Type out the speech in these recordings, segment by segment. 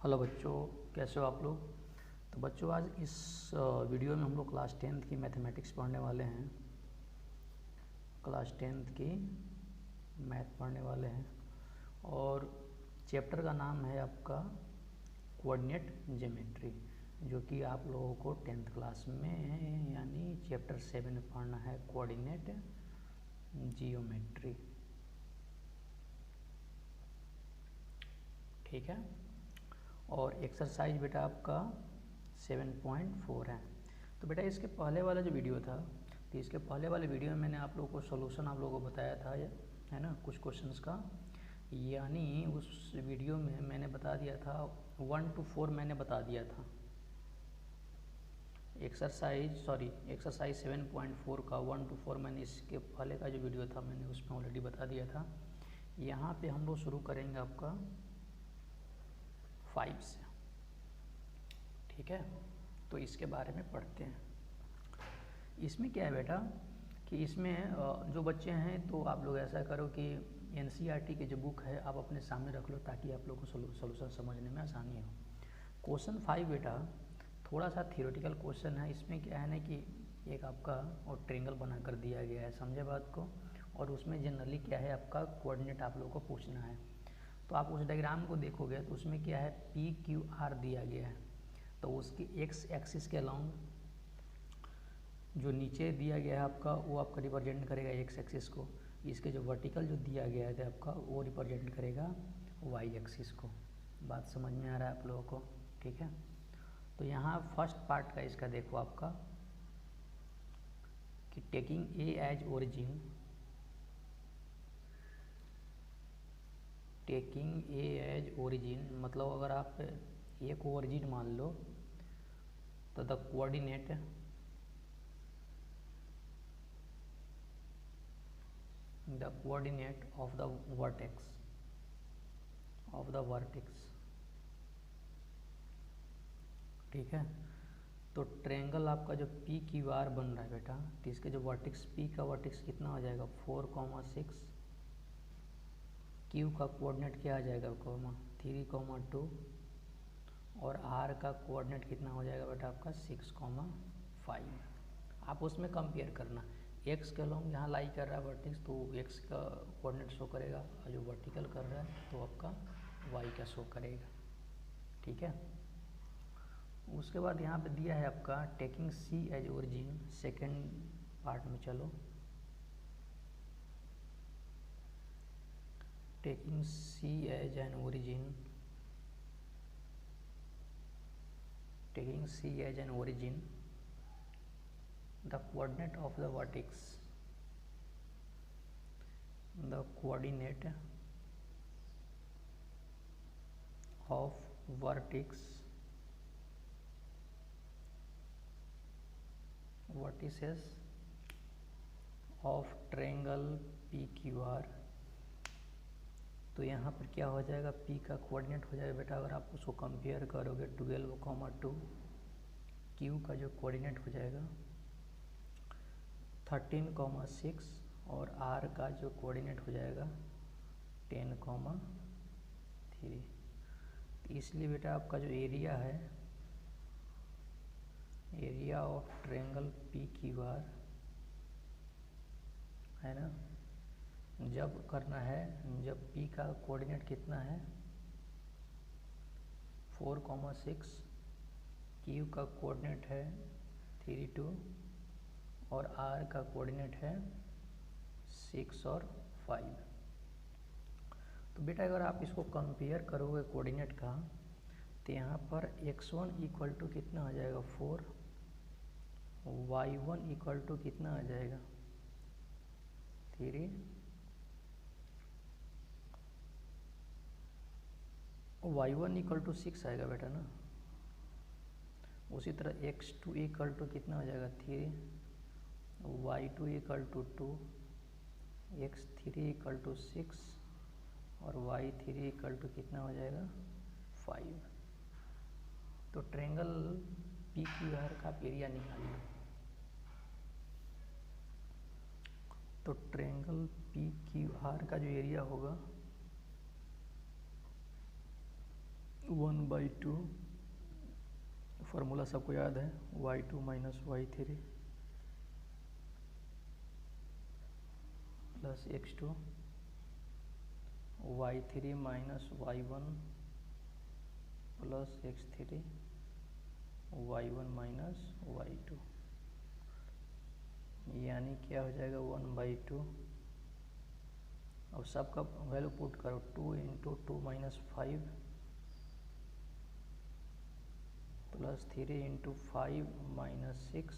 Hello बच्चों, कैसे हो आप लोग। तो बच्चों आज इस वीडियो में हम लोग क्लास 10th की मैथमेटिक्स पढ़ने वाले हैं। क्लास 10th की मैथ पढ़ने वाले हैं और चैप्टर का नाम है आपका कोऑर्डिनेट ज्योमेट्री, जो कि आप लोगों को 10th क्लास में यानी चैप्टर 7 में पढ़ना है, कोऑर्डिनेट जियोमेट्री। ठीक है। और एक्सरसाइज बेटा आपका 7.4 है। तो बेटा इसके पहले वाला जो वीडियो था, तो इसके पहले वाले वीडियो में मैंने आप लोगों को सॉल्यूशन आप लोगों को बताया था, है ना, कुछ क्वेश्चंस का। यानी उस वीडियो में मैंने बता दिया था 1 to 4 मैंने बता दिया था। एक्सरसाइज 7.4 का 1 to 4 मैंने इसके पहले का जो वीडियो था मैंने उसमें ऑलरेडी बता दिया था। यहाँ पे हम लोग शुरू करेंगे आपका 5 से। ठीक है, तो इसके बारे में पढ़ते हैं। इसमें क्या है बेटा कि इसमें जो बच्चे हैं तो आप लोग ऐसा करो कि एनसीईआरटी की जो बुक है आप अपने सामने रख लो, ताकि आप लोग को सोल्यूशन समझने में आसानी हो। क्वेश्चन 5 बेटा थोड़ा सा थियोरेटिकल क्वेश्चन है। इसमें क्या है ना कि एक आपका और ट्रेंगल बना कर दिया गया है, समझे बात को। और उसमें जनरली क्या है, आपका कोऑर्डिनेट आप लोगों को पूछना है। तो आप उस डायग्राम को देखोगे तो उसमें क्या है, पी क्यू आर दिया गया है। तो उसकी एक्स एक्सिस के अलॉन्ग जो नीचे दिया गया है आपका, वो आपका रिप्रेजेंट करेगा एक्स एक्सिस को। इसके जो वर्टिकल जो दिया गया है आपका, वो रिप्रेजेंट करेगा वाई एक्सिस को। बात समझ में आ रहा है आप लोगों को। ठीक है, तो यहाँ फर्स्ट पार्ट का इसका देखो आपका कि taking a as origin, taking a as origin मतलब अगर आप ए को ओरिजिन मान लो तो the coordinate of the vertex. ठीक है, तो ट्रेंगल आपका जो पी क्यू आर बन रहा है बेटा, तो इसके जो वर्टेक्स पी का वर्टेक्स कितना हो जाएगा 4,6, क्यू का कोऑर्डिनेट क्या आ जाएगा 3,2 और आर का कोऑर्डिनेट कितना हो जाएगा बेटा आपका 6,5। आप उसमें कंपेयर करना, एक्स के लॉन्ग यहाँ लाई कर रहा है वर्टेक्स, तो एक्स का कोऑर्डिनेट शो करेगा, और जो वर्टिकल कर रहा है तो आपका वाई का शो करेगा। ठीक है, उसके बाद यहाँ पे दिया है आपका taking C as origin. Second part में चलो, taking C as an origin, taking C as an origin, the coordinate of the vertex, the coordinate of vertices of triangle PQR। तो यहाँ पर क्या हो जाएगा, P का कोऑर्डिनेट हो जाएगा बेटा, अगर आप उसको कंपेयर करोगे 12,2, Q का जो कोऑर्डिनेट हो जाएगा 13,6 और R का जो कोऑर्डिनेट हो जाएगा 10,3। तो इसलिए बेटा आपका जो एरिया है, एरिया ऑफ ट्रायंगल PQR है ना, जब करना है, जब P का कोऑर्डिनेट कितना है 4,6, Q का कोऑर्डिनेट है 3,2 और R का कोऑर्डिनेट है 6 और 5। तो बेटा अगर आप इसको कंपेयर करोगे कोऑर्डिनेट का, तो यहाँ पर x1 इक्वल टू कितना आ जाएगा 4, y1 इक्वल टू कितना आ जाएगा 3, y1 इक्वल टू 6 आएगा बेटा ना। उसी तरह x2 इक्वल टू कितना हो जाएगा 3, y2 equal to 2, x3 equal to 6 और y3 इक्वल टू कितना हो जाएगा 5। तो ट्रायंगल PQR का एरिया निकालिए। तो ट्रायंगल PQR का जो एरिया होगा 1/2 फार्मूला सबको याद है, y2 minus y3 plus x2 y3 minus y1 plus x3 y1 minus y2, यानी क्या हो जाएगा 1/2। अब सबका वैल्यू पुट करो, 2 into 2 minus 5 plus 3 into 5 minus 6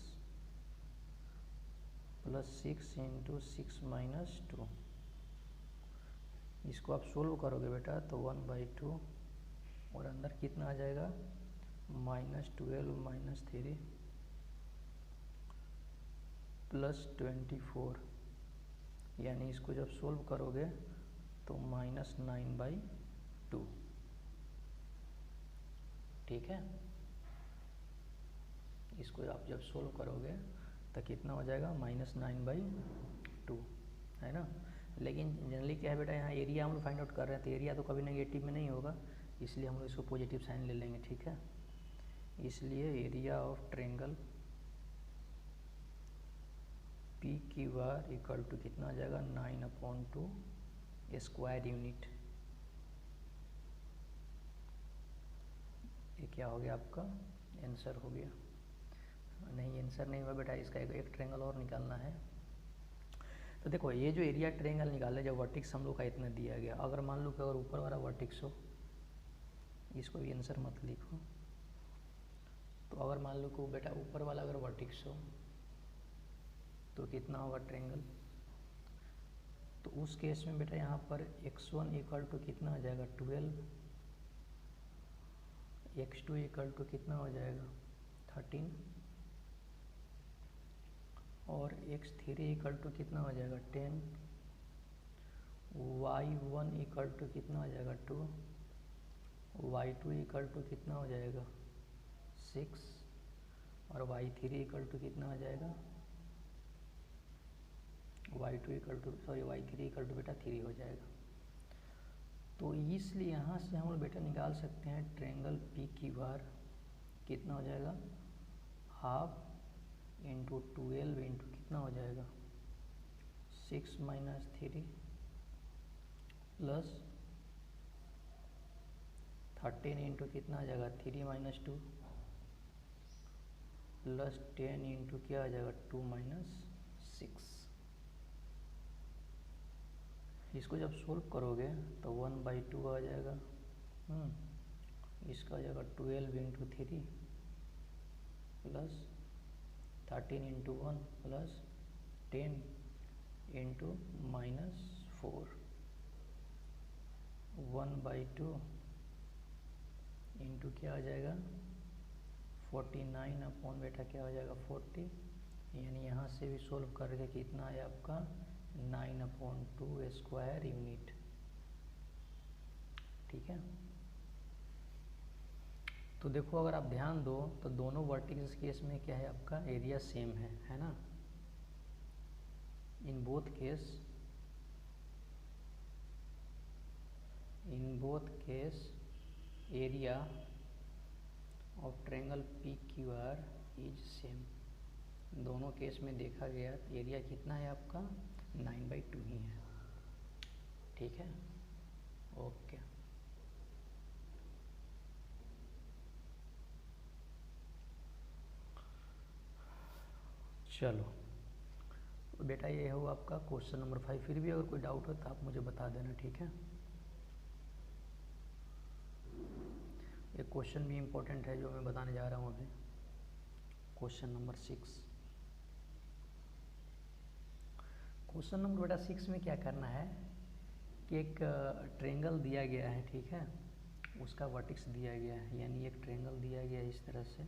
plus 6 into 6 minus 2। इसको आप सोल्व करोगे बेटा तो 1/2 और अंदर कितना आ जाएगा -12 माइनस 3 प्लस 24, यानी इसको जब सोल्व करोगे तो -9/2। ठीक है, इसको आप जब सोल्व करोगे तो कितना हो जाएगा -9/2, है ना। लेकिन जनरली क्या है बेटा, यहाँ एरिया हम लोग फाइंड आउट कर रहे हैं तो एरिया तो कभी नेगेटिव में नहीं होगा, इसलिए हम लोग इसको पॉजिटिव साइन ले लेंगे। ठीक है, इसलिए area of triangle P Q R equal to कितना आ जाएगा 9/2 स्क्वायर यूनिट। ये क्या हो गया आपका आंसर हो गया। नहीं, आंसर नहीं हुआ बेटा, इसका एक ट्रायंगल और निकालना है। तो देखो ये जो एरिया ट्रायंगल निकाले, जब वर्टिक्स हम लोग का इतना दिया गया, अगर मान लो कि अगर ऊपर वाला वर्टिक्स हो, इसको भी आंसर मत लिखो, तो अगर मान लो कि बेटा ऊपर वाला अगर वर्टिक्स हो तो कितना होगा ट्रायंगल, तो उस केस में बेटा यहाँ पर x1 इक्वल टू कितना आ जाएगा 12, x2 इक्वल टू कितना हो जाएगा 13 और x3 इक्वल टू कितना हो जाएगा 10, y1 इक्वल टू कितना हो जाएगा 2, y2 इक्वल टू कितना हो जाएगा 6 और y3 इक्वल टू कितना हो जाएगा y3 इक्वल टू बेटा 3 हो जाएगा। तो इसलिए यहाँ से हम लोग बेटा निकाल सकते हैं ट्रायंगल पी क्यू आर कितना हो जाएगा 1/2 इंटू 12 इंटू कितना हो जाएगा 6 माइनस 3 प्लस 13 इंटू कितना आ जाएगा 3 माइनस 2 प्लस 10 इंटू क्या आ जाएगा 2 माइनस 6। इसको जब सोल्व करोगे तो 1/2 आ जाएगा, इसका आ जाएगा 12 into 3 plus 13 into 1 plus 10 into -4, 1/2 into क्या आ जाएगा 49 अपॉन बेटा क्या हो जाएगा 40, यानी यहाँ से भी सोल्व करके कितना है आपका 9/2 स्क्वायर यूनिट। ठीक है, तो देखो अगर आप ध्यान दो तो दोनों वर्टिकल्स केस में क्या है आपका एरिया सेम है ना। In both case area of triangle P Q are is same. दोनों केस में देखा गया एरिया कितना है आपका 9/2 ही है। ठीक है, ओके। चलो तो बेटा ये हो आपका क्वेश्चन नंबर 5। फिर भी अगर कोई डाउट हो तो आप मुझे बता देना। ठीक है, ये क्वेश्चन भी इम्पोर्टेंट है जो मैं बताने जा रहा हूँ अभी। क्वेश्चन नंबर 6, क्वेश्चन नंबर बेटा 6 में क्या करना है कि एक ट्रायंगल दिया गया है, ठीक है, उसका वर्टिक्स दिया गया है, यानी एक ट्रायंगल दिया गया है इस तरह से।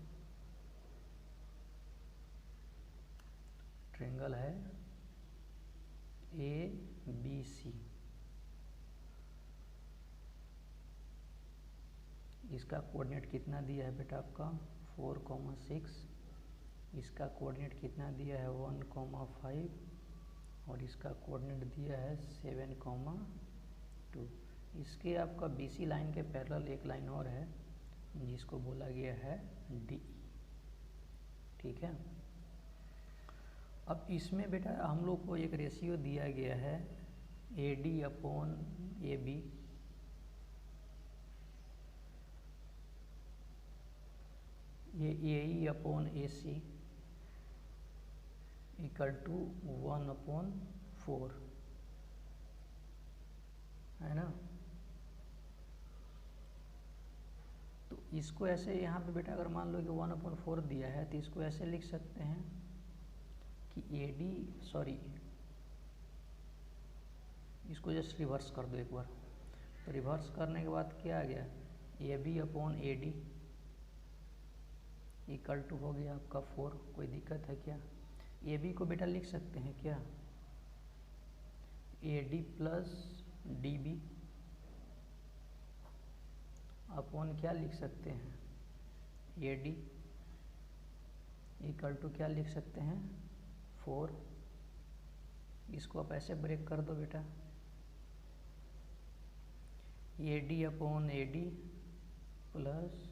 ट्रायंगल है ABC, इसका कोऑर्डिनेट कितना दिया है बेटा आपका 4,6, इसका कोऑर्डिनेट कितना दिया है 1,5 और इसका कोऑर्डिनेट दिया है 7,2। इसके आपका BC लाइन के पैरेलल एक लाइन और है जिसको बोला गया है DE। ठीक है, अब इसमें बेटा हम लोग को एक रेशियो दिया गया है AD अपॉन AB, ये AE upon AC equal to 1/4 है ना। तो इसको ऐसे यहाँ पे बेटा अगर मान लो कि 1/4 दिया है तो इसको ऐसे लिख सकते हैं कि इसको जस्ट रिवर्स कर दो एक बार। तो रिवर्स करने के बाद क्या आ गया, AB upon AD equal to हो गया आपका 4। कोई दिक्कत है क्या? AB को बेटा लिख सकते हैं क्या, AD प्लस DB अपॉन क्या लिख सकते हैं, AD इक्वल टू क्या लिख सकते हैं 4। इसको आप ऐसे ब्रेक कर दो बेटा, AD upon AD plus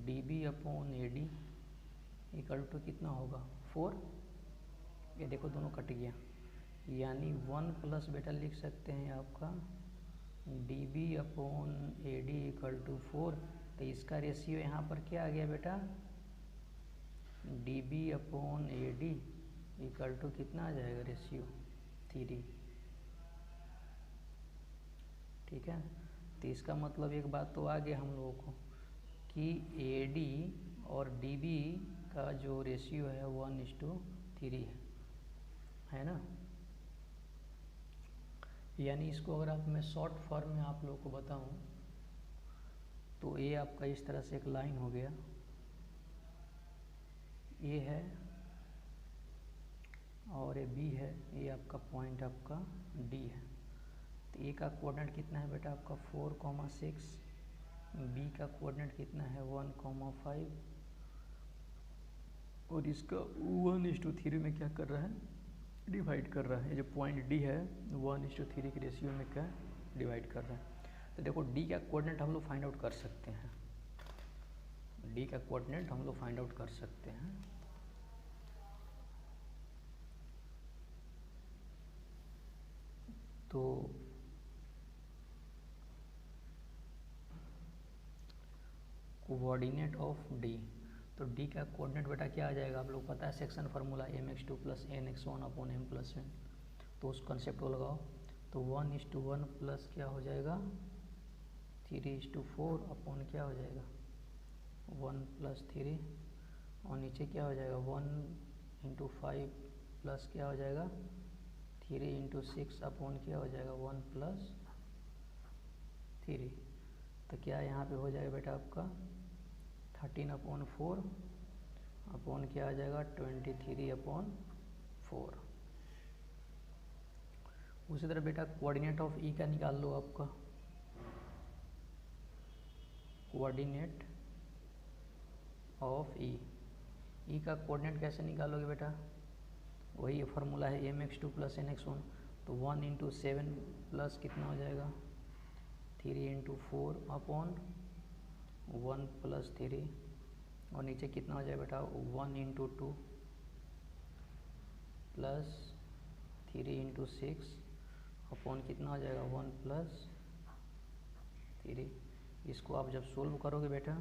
DB upon AD equal to कितना होगा 4। ये देखो दोनों कट गया, यानी 1 प्लस बेटा लिख सकते हैं आपका DB upon AD equal to 4। तो इसका रेशियो यहाँ पर क्या आ गया बेटा, DB upon AD equal to कितना आ जाएगा रेशियो 3। ठीक है, तो इसका मतलब एक बात तो आ गया हम लोगों को कि AD और DB का जो रेशियो है 1:3 है ना। यानी इसको अगर आप मैं शॉर्ट फॉर्म में आप लोगों को बताऊं तो ये आपका इस तरह से एक लाइन हो गया, ये है और ये B है, ये आपका पॉइंट आपका D है। तो A का कोऑर्डिनेट कितना है बेटा आपका 4,6, B का कोऑर्डिनेट कितना है 1,5 और इसका 1:3 में क्या कर रहा है, डिवाइड कर रहा है। जो पॉइंट D है 1:3 के रेशियो में क्या डिवाइड कर रहा है। तो देखो D का कोऑर्डिनेट हम लोग फाइंड आउट कर सकते हैं, D का कोऑर्डिनेट हम लोग फाइंड आउट कर सकते हैं। तो कोऑर्डिनेट ऑफ D, तो D का कोऑर्डिनेट बेटा क्या आ जाएगा, आप लोग पता है section formula mx2 plus nx1 upon m+1। तो उस कंसेप्ट को लगाओ, तो 1:1 प्लस क्या हो जाएगा 3:4 अपॉन क्या हो जाएगा 1 + 3 और नीचे क्या हो जाएगा 1/5 प्लस क्या हो जाएगा 3/6 अपॉन क्या हो जाएगा 1 + 3। तो क्या यहाँ पे हो जाएगा बेटा आपका 13/4 अपॉन क्या आ जाएगा 23/4। उसी तरह बेटा कोऑर्डिनेट ऑफ E का निकाल लो, आपका कोऑर्डिनेट ऑफ E का कोऑर्डिनेट कैसे निकालोगे बेटा, वही फार्मूला है mx2 प्लस nx1। तो 1/7 प्लस कितना हो जाएगा 3/4 अपॉन 1 + 3 और नीचे कितना हो जाएगा बेटा 1/2 प्लस 3/6 अपॉन कितना हो जाएगा 1 + 3। इसको आप जब सोल्व करोगे बेटा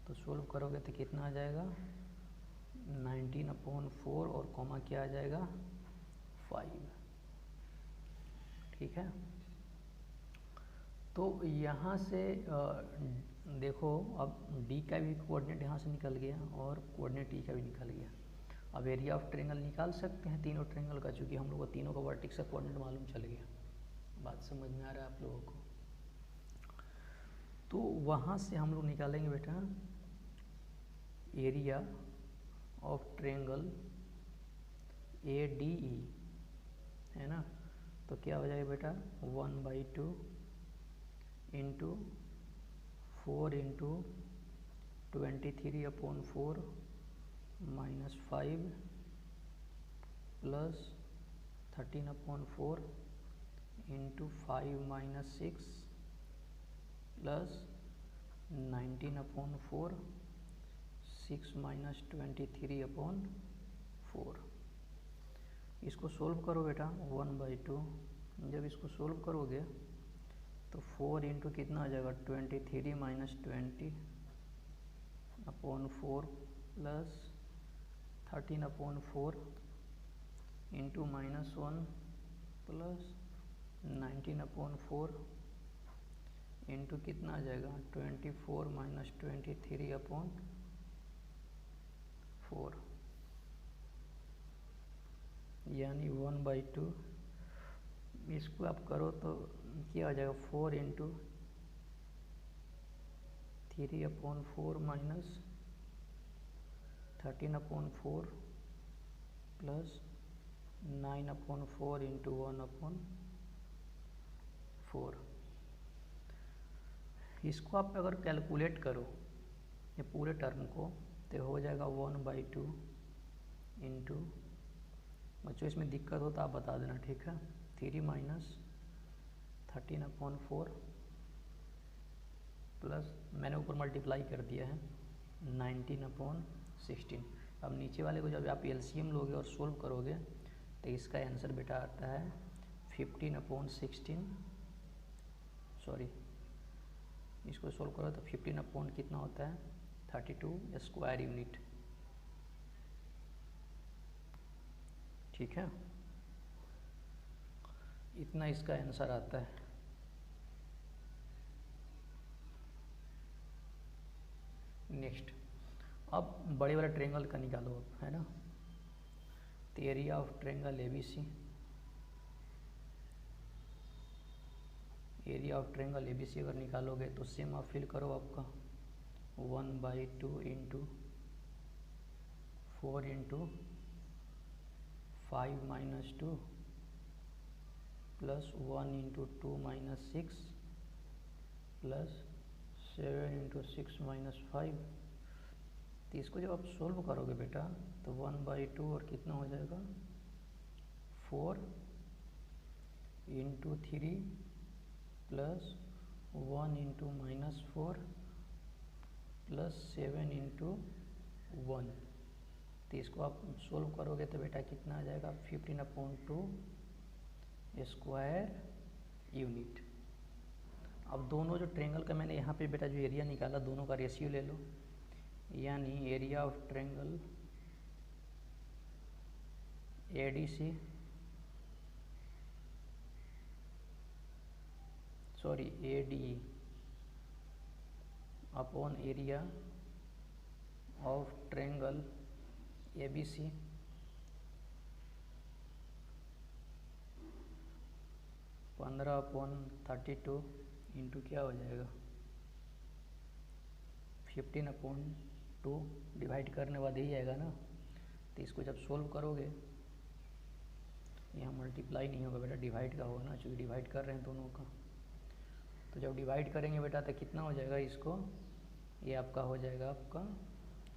तो सोल्व करोगे तो कितना आ जाएगा 19/4 और कॉमा क्या आ जाएगा 5। ठीक है, तो यहाँ से देखो अब D का भी कोऑर्डिनेट यहाँ से निकल गया और कोऑर्डिनेट E का भी निकल गया। अब एरिया ऑफ ट्रायंगल निकाल सकते हैं तीनों ट्रायंगल का, चूँकि हम लोग को तीनों का वर्टेक्स का कोऑर्डिनेट मालूम चल गया। बात समझ में आ रहा है आप लोगों को? तो वहाँ से हम लोग निकालेंगे बेटा एरिया ऑफ ट्रायंगल ADE है ना। तो क्या हो जाएगा बेटा 1/2 into 4 into 23/4 -5 plus 13/4 into 5 - 6 plus 19/4, 6 - 23/4। इसको सोल्व करो बेटा 1/2। जब इसको सोल्व करोगे तो 4 इंटू कितना आ जाएगा 23 - 20/4 प्लस 13/4 इंटू -1 प्लस 19/4 इंटू कितना आ जाएगा 24 - 23/4 यानी 1/2। इसको आप करो तो क्या आ जाएगा 4 इंटू 3/4 माइनस 13/4 प्लस 9/4 इंटू 1/4। इसको आप अगर कैलकुलेट करो ये पूरे टर्म को तो हो जाएगा 1/2 इंटू, बच्चों इसमें दिक्कत हो तो आप बता देना, ठीक है। 3 माइनस 13/4 प्लस मैंने ऊपर मल्टीप्लाई कर दिया है 19/16। अब नीचे वाले को जब आप एलसीएम लोगे और सोल्व करोगे तो इसका आंसर बेटा आता है 15/16। सॉरी, इसको सोल्व करो तो 15 कितना होता है 32 स्क्वायर यूनिट, ठीक है। इतना इसका आंसर आता है। नेक्स्ट, अब बड़े वाला ट्रायंगल का निकालो अब, है ना। तो area of triangle ABC, area of triangle ABC अगर निकालोगे तो सेम आप फिल करो आपका 1/2 into 4 into 5 - 2 plus 1 into 2 - 6 plus 7 into 6 - 5। तो इसको जब आप सोल्व करोगे बेटा तो 1/2 और कितना हो जाएगा 4 into 3 plus 1 into -4 plus 7 into 1। तो इसको आप सोल्व करोगे तो बेटा कितना आ जाएगा 15/2 स्क्वायर यूनिट। अब दोनों जो ट्रायंगल का मैंने यहाँ पे बेटा जो एरिया निकाला दोनों का रेशियो ले लो, यानी area of triangle ADC, sorry AD upon area of triangle ABC तो 15/32 इंटू क्या हो जाएगा 15/2 डिवाइड करने बाद यही आएगा ना। तो इसको जब सोल्व करोगे यहाँ मल्टीप्लाई नहीं होगा बेटा, डिवाइड का होगा ना, चूँकि डिवाइड कर रहे हैं दोनों का। तो जब डिवाइड करेंगे बेटा तो कितना हो जाएगा इसको, ये आपका हो जाएगा आपका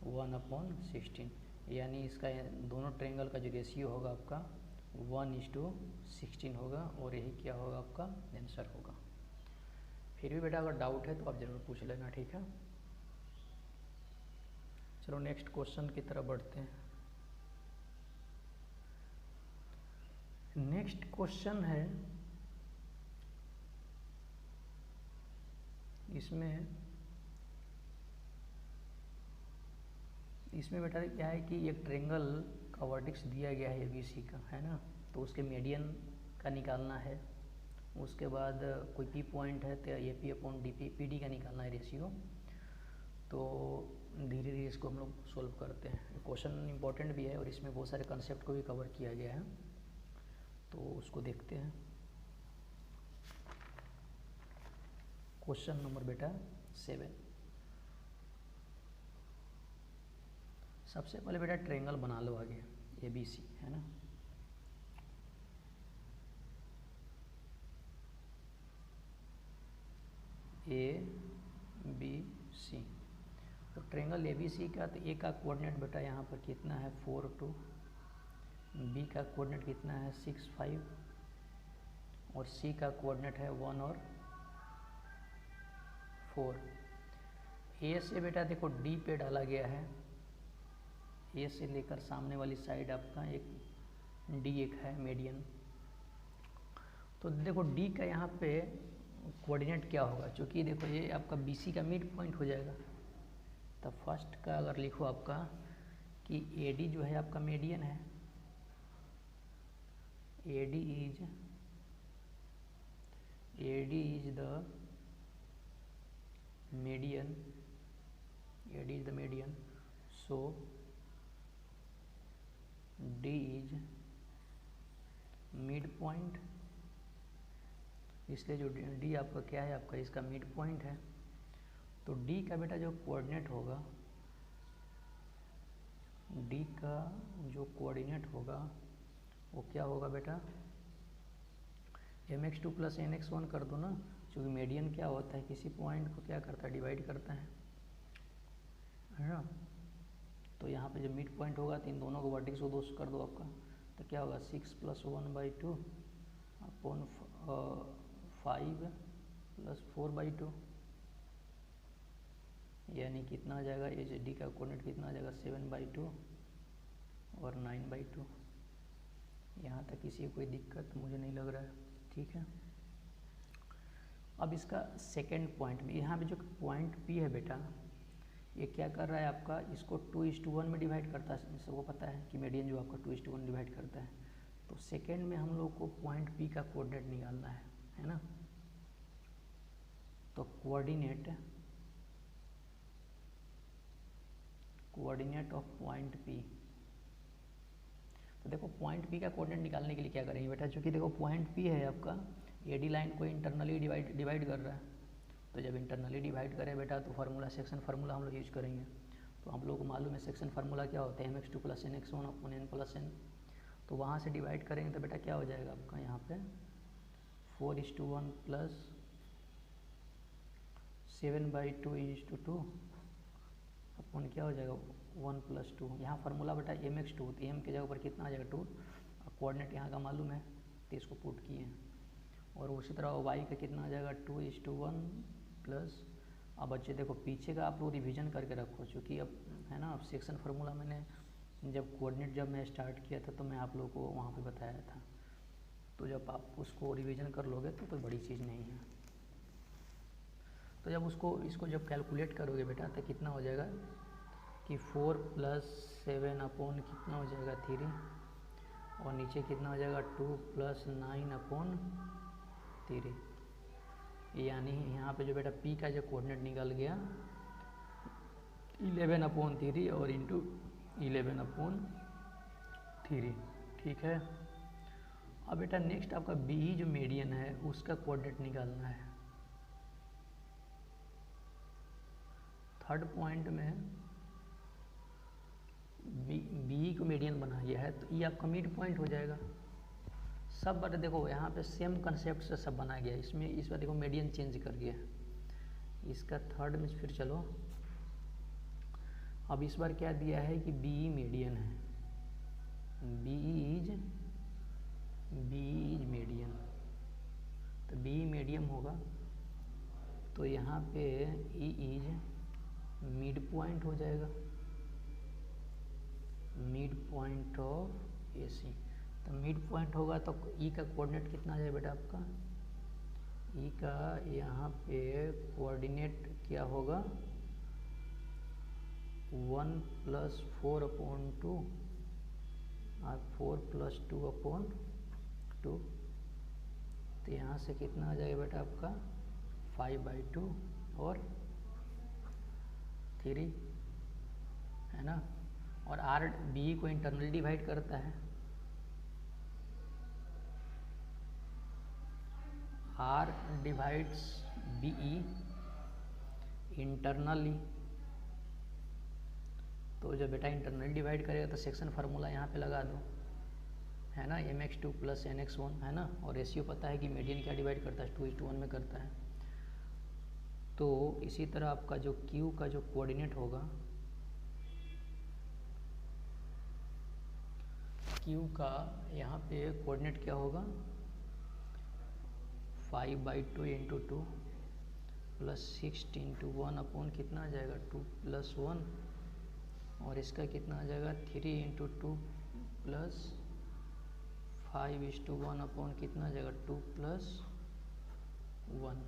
1/16, यानी इसका दोनों ट्रायंगल का जो रेशियो होगा आपका 1:16 होगा और यही क्या होगा आपका आंसर होगा। फिर भी बेटा अगर डाउट है तो आप ज़रूर पूछ लेना, ठीक है। चलो नेक्स्ट क्वेश्चन की तरफ बढ़ते हैं। नेक्स्ट क्वेश्चन है, इसमें बेटा क्या है कि एक ट्रायंगल का वर्टेक्स दिया गया है एबीसी का, है ना। तो उसके मीडियन का निकालना है, उसके बाद कोई पी पॉइंट है तो AP अपॉन DP PD का निकालना है रेशियो। तो धीरे धीरे इसको हम लोग सोल्व करते हैं। क्वेश्चन इंपॉर्टेंट भी है और इसमें बहुत सारे कंसेप्ट को भी कवर किया गया है, तो उसको देखते हैं। क्वेश्चन नंबर बेटा 7। सबसे पहले बेटा ट्रायंगल बना लो आगे ABC, है ना। ABC, तो ट्रायंगल ABC का तो A का कोऑर्डिनेट बेटा यहाँ पर कितना है 4 2, B का कोऑर्डिनेट कितना है 6 5 और सी का कोऑर्डिनेट है 1 और 4। ए से बेटा देखो डी पे डाला गया है, ए से लेकर सामने वाली साइड आपका एक डी एक है मीडियन। तो देखो डी का यहाँ पे कोऑर्डिनेट क्या होगा, क्योंकि देखो ये आपका बी सी का मिड पॉइंट हो जाएगा। तो फर्स्ट का अगर लिखो आपका कि ए डी जो है आपका मीडियन है, A D is the median, A D is the median, so D is mid point, इसलिए जो डी आपका क्या है, आपका इसका मिड पॉइंट है। तो डी का बेटा जो कोऑर्डिनेट होगा, डी का जो कोऑर्डिनेट होगा वो क्या होगा बेटा, mx2 प्लस nx1 कर दो ना, क्योंकि मीडियन क्या होता है, किसी पॉइंट को क्या करता है, डिवाइड करता है ना। तो यहाँ पे जब मिड पॉइंट होगा तो इन दोनों को वर्टेक्स को 2 कर दो आपका, तो क्या होगा 6 प्लस 1/2 अपॉन 5 प्लस 4/2, यानी कितना आ जाएगा, ये डी का कोऑर्डिनेट कितना आ जाएगा 7/2 और 9/2। यहाँ तक किसी कोई दिक्कत मुझे नहीं लग रहा है, ठीक है। अब इसका सेकंड पॉइंट में, यहाँ पे जो पॉइंट पी है बेटा, ये क्या कर रहा है आपका, इसको 2:1 में डिवाइड करता है, सबको पता है कि मीडियन जो आपका 2:1 डिवाइड करता है। तो सेकंड में हम लोग को पॉइंट पी का कोऑर्डिनेट निकालना है ना। तो कोऑर्डिनेट ऑफ पॉइंट पी, तो देखो पॉइंट पी का कोऑर्डिनेट निकालने के लिए क्या करेंगे बेटा, क्योंकि देखो पॉइंट पी है आपका एडी लाइन को इंटरनली डिवाइड कर रहा है। तो जब इंटरनली डिवाइड करें बेटा तो फार्मूला, सेक्शन फार्मूला हम लोग यूज करेंगे। तो हम लोग को मालूम है सेक्शन फार्मूला क्या होता है, mx2 plus nx1 upon n plus n। तो वहाँ से डिवाइड करेंगे तो बेटा क्या हो जाएगा आपका, यहाँ पे 4:1 प्लस 7/2 अपॉन क्या हो जाएगा 1 प्लस 2। यहाँ फार्मूला बेटा mx2, तो m के जगह पर कितना आ जाएगा 2, कोऑर्डिनेट यहाँ का मालूम है तो इसको पुट किए हैं। और उसी तरह y का कितना आ जाएगा 2:1 प्लस, अब बच्चे देखो पीछे का आप लोग रिवीजन करके रखो, क्योंकि अब है ना, अब सेक्शन फार्मूला मैंने जब मैं स्टार्ट किया था तो मैं आप लोगों को वहाँ पे बताया था। तो जब आप उसको रिवीजन कर लोगे तो कोई बड़ी चीज़ नहीं है। तो जब इसको जब कैलकुलेट करोगे बेटा तो कितना हो जाएगा कि 4 प्लस 7 अपॉन कितना हो जाएगा 3, और नीचे कितना हो जाएगा 2 प्लस 9 अपॉन 3, यानी यहाँ पे जो बेटा p का जो कोऑर्डिनेट निकल गया 11/3 और इंटू 11/3, ठीक है। अब बेटा नेक्स्ट आपका b जो मीडियन है उसका कोऑर्डिनेट निकालना है। थर्ड पॉइंट में बी को मीडियन बना गया है, तो ये आपका मिड पॉइंट हो जाएगा। सब बार देखो यहाँ पे सेम कंसेप्ट से सब बना गया, इसमें इस बार देखो मीडियन चेंज कर गया। इसका थर्ड में फिर चलो, अब इस बार क्या दिया है कि बी मीडियन है, बी इज मीडियन, तो बी मीडियम होगा। तो यहाँ पे ई इज मिड पॉइंट हो जाएगा, मिड पॉइंट ऑफ ए सी। तो मिड पॉइंट होगा तो ई का कोऑर्डिनेट कितना आ जाएगा बेटा आपका, ई का यहाँ पे कोऑर्डिनेट क्या होगा 1 प्लस 4/2 और 4 प्लस 2/2। तो यहाँ से कितना आ जाएगा बेटा आपका 5/2 और 3, है ना। और आर बी को इंटरनली डिवाइड करता है, R divides B E internally. तो जब बेटा इंटरनली डिवाइड करेगा तो सेक्शन फार्मूला यहाँ पे लगा दो, है ना, mx2 प्लस nx1, है ना। और रेशियो पता है कि मीडियन क्या डिवाइड करता है 2:1 में करता है। तो इसी तरह आपका जो q का जो कोऑर्डिनेट होगा, q का यहाँ पे कोऑर्डिनेट क्या होगा 5/2 इंटू 2 प्लस 6 इंटू 1 अपॉन कितना आ जाएगा 2 + 1, और इसका कितना आ जाएगा 3 इंटू 2 प्लस 5:1 अपॉन कितना आ जाएगा 2 + 1।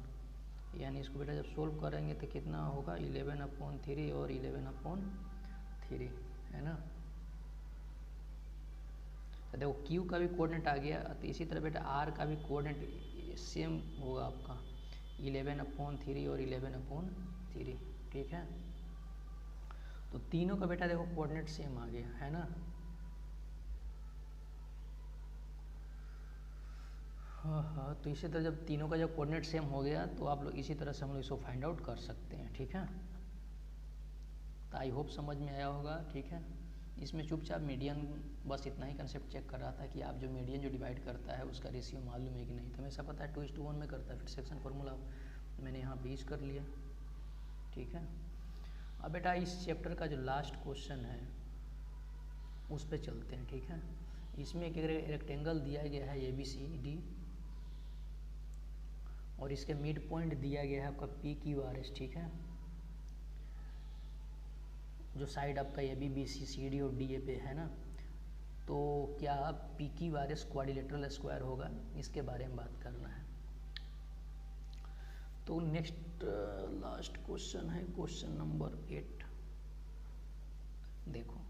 यानी इसको बेटा जब सोल्व करेंगे तो कितना होगा 11/3 और 11/3 है ना। तो देखो क्यू का भी कोऑर्डिनेट आ गया, तो इसी तरह बेटा आर का भी कोऑर्डिनेट सेम होगा आपका 11/3 और 11/3, ठीक है। तो तीनों का बेटा देखो कोऑर्डिनेट सेम आ गया है ना। हाँ, तो इसी तरह जब तीनों का जब कोऑर्डिनेट सेम हो गया तो आप लोग इसी तरह से हम लोग इसको फाइंड आउट कर सकते हैं, ठीक है। तो आई होप समझ में आया होगा, ठीक है। इसमें चुपचाप मीडियन बस इतना ही कंसेप्ट चेक कर रहा था कि आप जो मीडियन जो डिवाइड करता है उसका रेशियो मालूम है कि नहीं। तो हमेशा पता है 2:1 में करता है, फिर सेक्शन फार्मूला मैंने यहाँ 20 कर लिया, ठीक है। अब बेटा इस चैप्टर का जो लास्ट क्वेश्चन है उस पर चलते हैं, ठीक है। इसमें एक रेक्टेंगल दिया गया है ABCD और इसके मिड पॉइंट दिया गया है आपका PQRS, ठीक है। जो साइड आपका AB BC CD और DA पे है ना, तो क्या PQRS क्वाड्रिलेटरल स्क्वायर होगा, इसके बारे में बात करना है। तो नेक्स्ट लास्ट क्वेश्चन है क्वेश्चन नंबर 8। देखो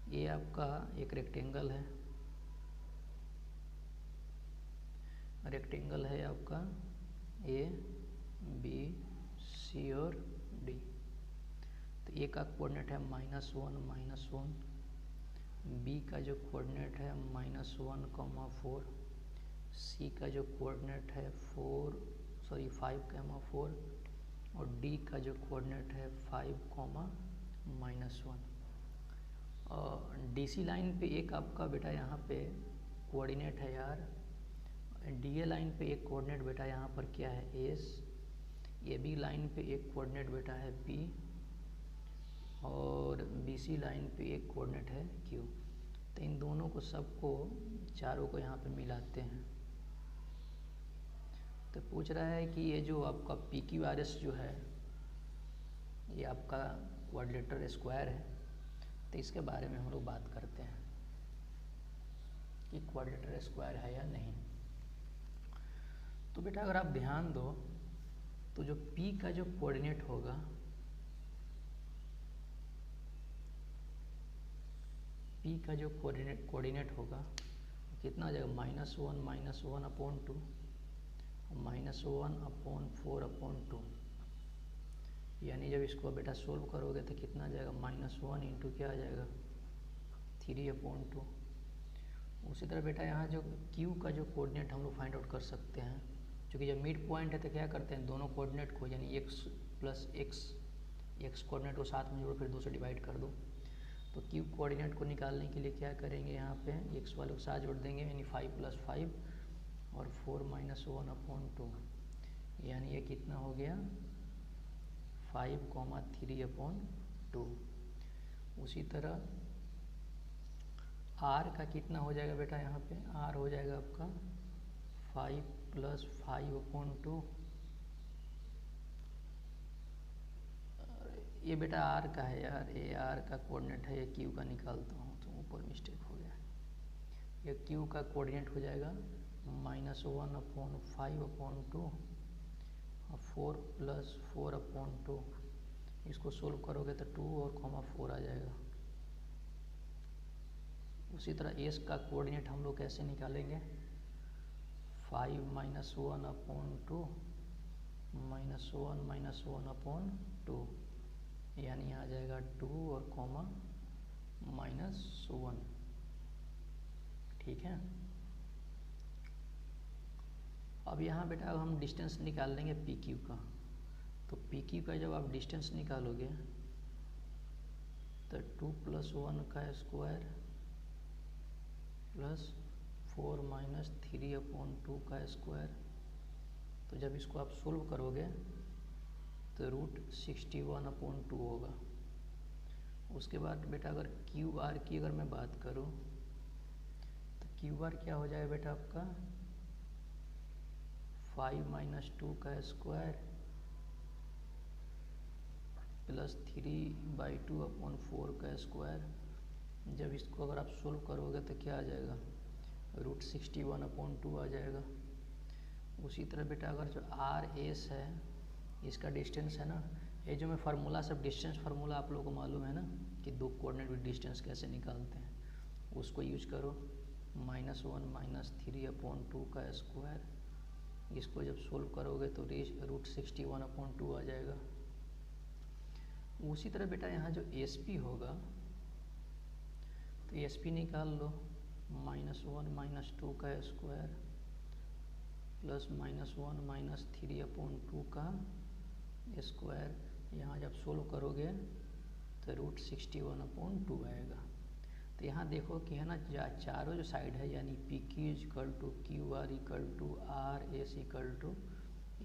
ये आपका एक रेक्टेंगल है, आपका ABC और D। तो ए का कोऑर्डिनेट है -1 -1, बी का जो कोऑर्डिनेट है -1, 4, सी का जो कोऑर्डिनेट है 5, और डी का जो कोऑर्डिनेट है 5, और DC लाइन पे एक आपका बेटा यहाँ पे कोऑर्डिनेट है यार, DA लाइन पे एक कोऑर्डिनेट बेटा यहाँ पर क्या है S, AB लाइन पे एक कोऑर्डिनेट बेटा है P, और BC लाइन पे एक कोऑर्डिनेट है Q। तो इन दोनों को सबको चारों को यहाँ पे मिलाते हैं। तो पूछ रहा है कि ये जो आपका PQRS जो है ये आपका क्वाड्रिलेटरल स्क्वायर है, तो इसके बारे में हम लोग बात करते हैं कि क्वाड्रिलेटरल स्क्वायर है या नहीं। तो बेटा अगर आप ध्यान दो तो जो P का जो कोऑर्डिनेट होगा, P का जो कोऑर्डिनेट होगा कितना आ जाएगा -1 अपॉन 2, -1/4/2। यानी जब इसको बेटा सोल्व करोगे तो कितना आ जाएगा -1 इंटू क्या आ जाएगा 3/2। उसी तरह बेटा यहाँ जो Q का जो कोऑर्डिनेट हम लोग फाइंड आउट कर सकते हैं, क्योंकि जब मिड पॉइंट है तो क्या करते हैं दोनों कोऑर्डिनेट को, यानी x + x कोऑर्डिनेट को साथ में जोड़ो फिर 2 से डिवाइड कर दो। तो Q कोऑर्डिनेट को निकालने के लिए क्या करेंगे, यहाँ पे x वाले को साथ जोड़ देंगे, यानी 5 + 5 और 4 - 1/2, यानी ये कितना हो गया 5, 3/2। उसी तरह R का कितना हो जाएगा बेटा, यहाँ पे R हो जाएगा आपका 5 + 5/2। ये बेटा R का है यार, ये R का कोऑर्डिनेट है, ये Q का निकालता हूँ तो ऊपर मिस्टेक हो गया। ये Q का कोऑर्डिनेट हो जाएगा -1/5/2 और 4 + 4/2। इसको सोल्व करोगे तो 2 और 4 आ जाएगा। उसी तरह S का कोऑर्डिनेट हम लोग कैसे निकालेंगे, 5 - 1/2 -1 - 1/2, यानी आ जाएगा 2 और -1, ठीक है। अब यहाँ बेटा अब हम डिस्टेंस निकाल लेंगे PQ का। तो PQ का जब आप डिस्टेंस निकालोगे तो 2 + 1 का स्क्वायर प्लस 4 - 3/2 का स्क्वायर। तो जब इसको आप सोल्व करोगे तो √61/2 होगा। उसके बाद बेटा अगर QR की अगर मैं बात करूँ तो QR क्या हो जाएगा बेटा आपका 5 माइनस 2 का स्क्वायर प्लस 3/2 अपॉन 4 का स्क्वायर। जब इसको अगर आप सोल्व करोगे तो क्या आ जाएगा, √61/2 आ जाएगा। उसी तरह बेटा अगर जो RS है, इसका डिस्टेंस है ना, ये जो मैं फार्मूला सब डिस्टेंस फार्मूला आप लोगों को मालूम है ना कि दो कोऑर्डिनेट विद डिस्टेंस कैसे निकालते हैं, उसको यूज करो। -1 - 3/2 का स्क्वायर, इसको जब सोल्व करोगे तो √61/2 आ जाएगा। उसी तरह बेटा यहाँ जो SP होगा तो SP निकाल लो, -1 - 2 का स्क्वायर प्लस -1 - 3/2 का स्क्वायर। यहाँ जब सोल्व करोगे तो √61/2 आएगा। तो यहाँ देखो कि है ना, चारों जो साइड है यानी PQ = QR = RS =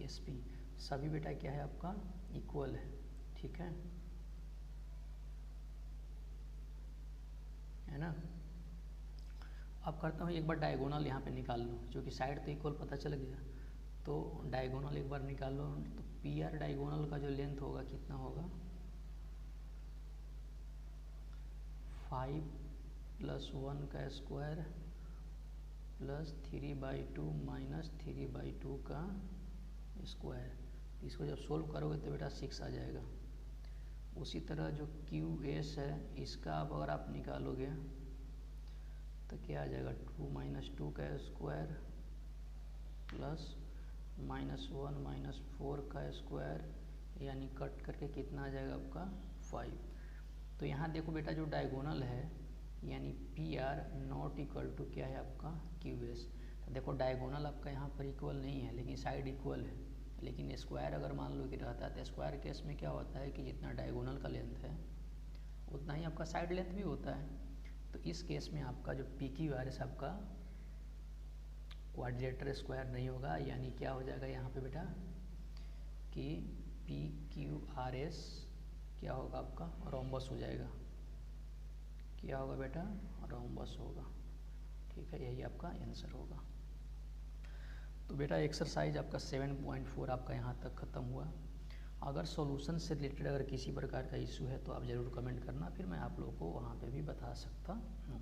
SP, सभी बेटा क्या है आपका इक्वल है, ठीक है ना। अब करता हूँ एक बार डायगोनल यहाँ पे निकाल लो, क्योंकि साइड तो इक्वल पता चल गया, तो डायगोनल एक बार निकाल लो। तो PR डायगोनल का जो लेंथ होगा कितना होगा, 5 + 1 का स्क्वायर प्लस 3/2 माइनस 3/2 का स्क्वायर। इसको जब सोल्व करोगे तो बेटा 6 आ जाएगा। उसी तरह जो QS है, इसका अब अगर आप निकालोगे तो क्या आ जाएगा, 2 - 2 का स्क्वायर प्लस -1 - 4 का स्क्वायर, यानी कट करके कितना आ जाएगा आपका 5। तो यहाँ देखो बेटा जो डायगोनल है यानी PR ≠ क्या है आपका QS। तो देखो डायगोनल आपका यहाँ पर इक्वल नहीं है, लेकिन साइड इक्वल है। लेकिन स्क्वायर अगर मान लो कि रहता है तो स्क्वायर केस में क्या होता है कि जितना डायगोनल का लेंथ है उतना ही आपका साइड लेंथ भी होता है। तो इस केस में आपका जो PQRS आपका क्वाड्रिलेटरल स्क्वायर नहीं होगा, यानी क्या हो जाएगा यहाँ पे बेटा कि PQRS क्या होगा आपका रोम्बस हो जाएगा। क्या होगा बेटा, रोम्बस होगा, ठीक है, यही आपका आंसर होगा। तो बेटा एक्सरसाइज आपका 7.4 आपका यहाँ तक ख़त्म हुआ। अगर सॉल्यूशन से रिलेटेड अगर किसी प्रकार का इशू है तो आप ज़रूर कमेंट करना, फिर मैं आप लोगों को वहाँ पे भी बता सकता हूँ।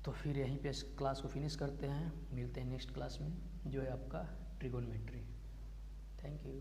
तो फिर यहीं पे इस क्लास को फिनिश करते हैं, मिलते हैं नेक्स्ट क्लास में जो है आपका ट्रिगोनोमेट्री। Thank you.